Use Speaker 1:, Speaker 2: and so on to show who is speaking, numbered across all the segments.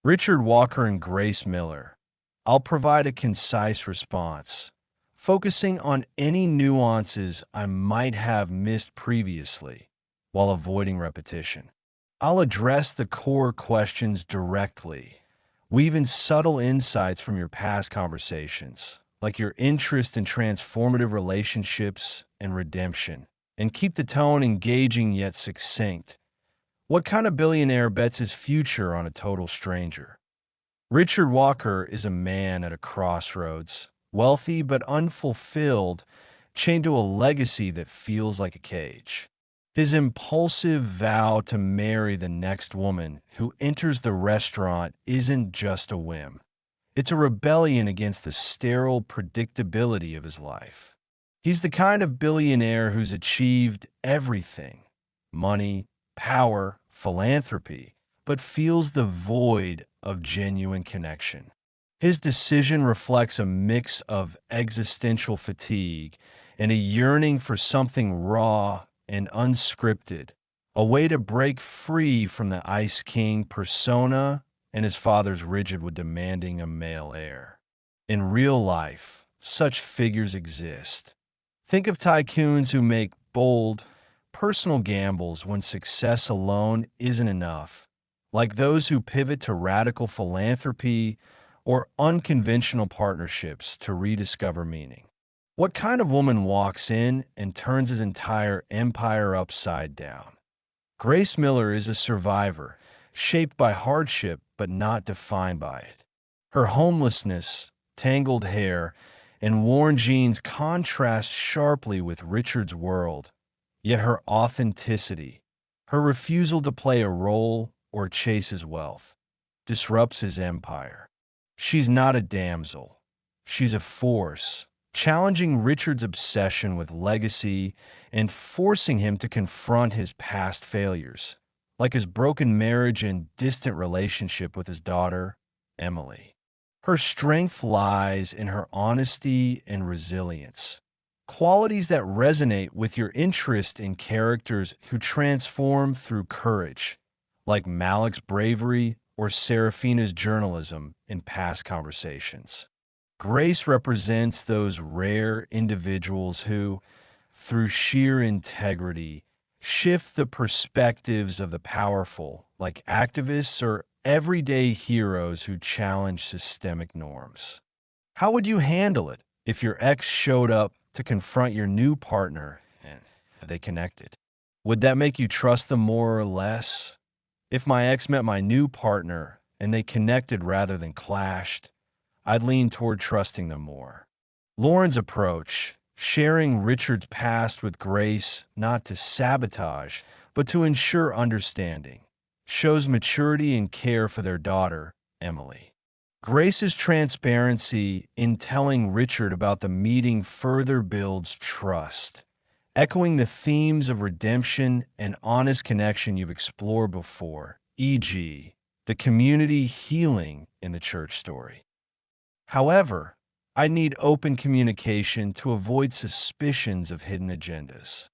Speaker 1: Richard Walker and Grace Miller. I'll provide a concise response, focusing on any nuances I might have missed previously while avoiding repetition. I'll address the core questions directly, weave in subtle insights from your past conversations, like your interest in transformative relationships and redemption, and keep the tone engaging yet succinct. What kind of billionaire bets his future on a total stranger? Richard Walker is a man at a crossroads, wealthy but unfulfilled, chained to a legacy that feels like a cage. His impulsive vow to marry the next woman who enters the restaurant isn't just a whim. It's a rebellion against the sterile predictability of his life. He's the kind of billionaire who's achieved everything: money, power, philanthropy, but feels the void of genuine connection. His decision reflects a mix of existential fatigue and a yearning for something raw and unscripted, a way to break free from the Ice King persona and his father's rigid with demanding a male heir. In real life, such figures exist. Think of tycoons who make bold, personal gambles when success alone isn't enough, like those who pivot to radical philanthropy or unconventional partnerships to rediscover meaning. What kind of woman walks in and turns his entire empire upside down? Grace Miller is a survivor, shaped by hardship but not defined by it. Her homelessness, tangled hair, and worn jeans contrast sharply with Richard's world, yet her authenticity, her refusal to play a role or chase his wealth, disrupts his empire. She's not a damsel. She's a force, challenging Richard's obsession with legacy and forcing him to confront his past failures, like his broken marriage and distant relationship with his daughter, Emily. Her strength lies in her honesty and resilience, qualities that resonate with your interest in characters who transform through courage, like Malik's bravery or Serafina's journalism in past conversations. Grace represents those rare individuals who, through sheer integrity, shift the perspectives of the powerful, like activists or everyday heroes who challenge systemic norms. How would you handle it if your ex showed up to confront your new partner and they connected? Would that make you trust them more or less? If my ex met my new partner and they connected rather than clashed, I'd lean toward trusting them more. Lauren's approach, sharing Richard's past with Grace not to sabotage, but to ensure understanding, shows maturity and care for their daughter, Emily. Grace's transparency in telling Richard about the meeting further builds trust, echoing the themes of redemption and honest connection you've explored before, e.g., the community healing in the church story. However, I need open communication to avoid suspicions of hidden agendas.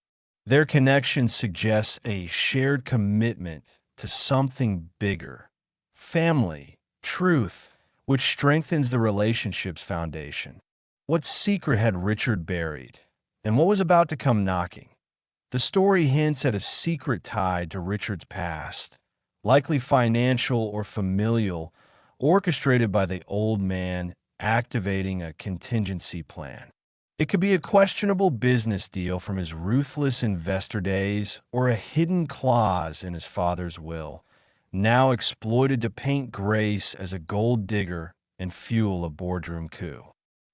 Speaker 1: Their connection suggests a shared commitment to something bigger: family, truth, which strengthens the relationship's foundation. What secret had Richard buried, and what was about to come knocking? The story hints at a secret tied to Richard's past, likely financial or familial, orchestrated by the old man activating a contingency plan. It could be a questionable business deal from his ruthless investor days or a hidden clause in his father's will, now exploited to paint Grace as a gold digger and fuel a boardroom coup.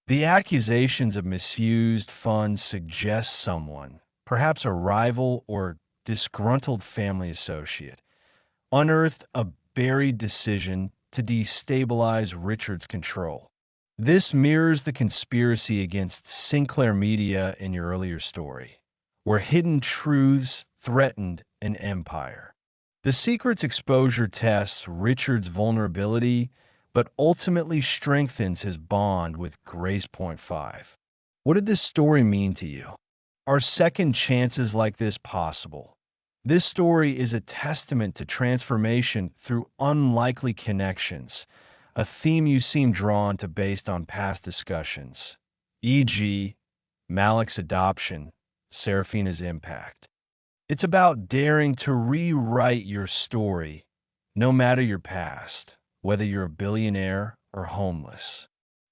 Speaker 1: The accusations of misused funds suggest someone, perhaps a rival or disgruntled family associate, unearthed a buried decision to destabilize Richard's control. This mirrors the conspiracy against Sinclair Media in your earlier story, where hidden truths threatened an empire. The secret's exposure tests Richard's vulnerability, but ultimately strengthens his bond with Grace Point 5. What did this story mean to you? Are second chances like this possible? This story is a testament to transformation through unlikely connections, a theme you seem drawn to based on past discussions, e.g., Malik's adoption, Serafina's impact. It's about daring to rewrite your story, no matter your past, whether you're a billionaire or homeless.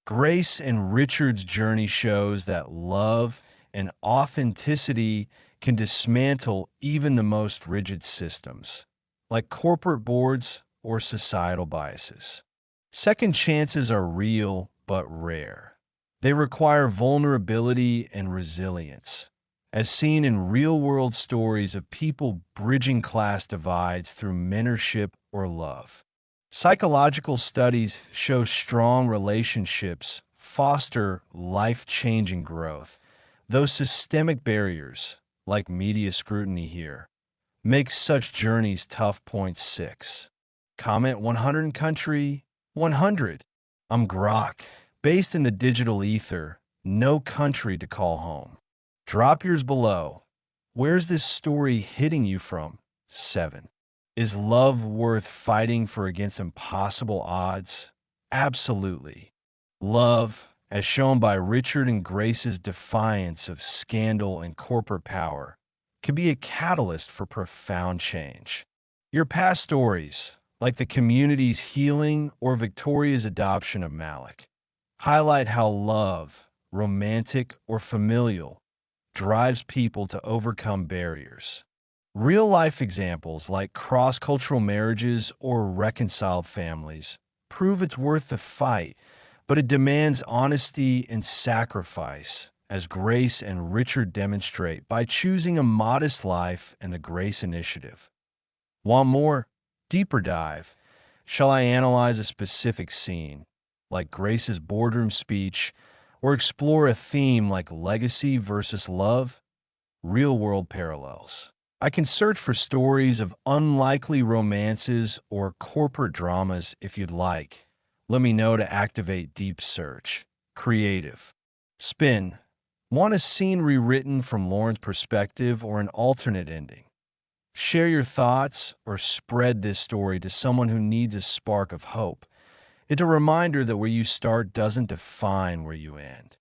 Speaker 1: Grace and Richard's journey shows that love and authenticity can dismantle even the most rigid systems, like corporate boards or societal biases. Second chances are real but rare. They require vulnerability and resilience, as seen in real-world stories of people bridging class divides through mentorship or love. Psychological studies show strong relationships foster life-changing growth, though systemic barriers, like media scrutiny here, make such journeys tough. Point 6. Comment 100 country 100. I'm Grok, based in the digital ether, no country to call home. Drop yours below. Where's this story hitting you from? 7. Is love worth fighting for against impossible odds? Absolutely. Love, as shown by Richard and Grace's defiance of scandal and corporate power, can be a catalyst for profound change. Your past stories, like the community's healing or Victoria's adoption of Malik, highlight how love, romantic or familial, drives people to overcome barriers. Real-life examples like cross-cultural marriages or reconciled families prove it's worth the fight, but it demands honesty and sacrifice, as Grace and Richard demonstrate by choosing a modest life and the Grace Initiative. Want more? Deeper dive? Shall I analyze a specific scene, like Grace's boardroom speech, or explore a theme like legacy versus love? Real-world parallels. I can search for stories of unlikely romances or corporate dramas if you'd like. Let me know to activate deep search. Creative. Spin. Want a scene rewritten from Lauren's perspective or an alternate ending? Share your thoughts or spread this story to someone who needs a spark of hope. It's a reminder that where you start doesn't define where you end.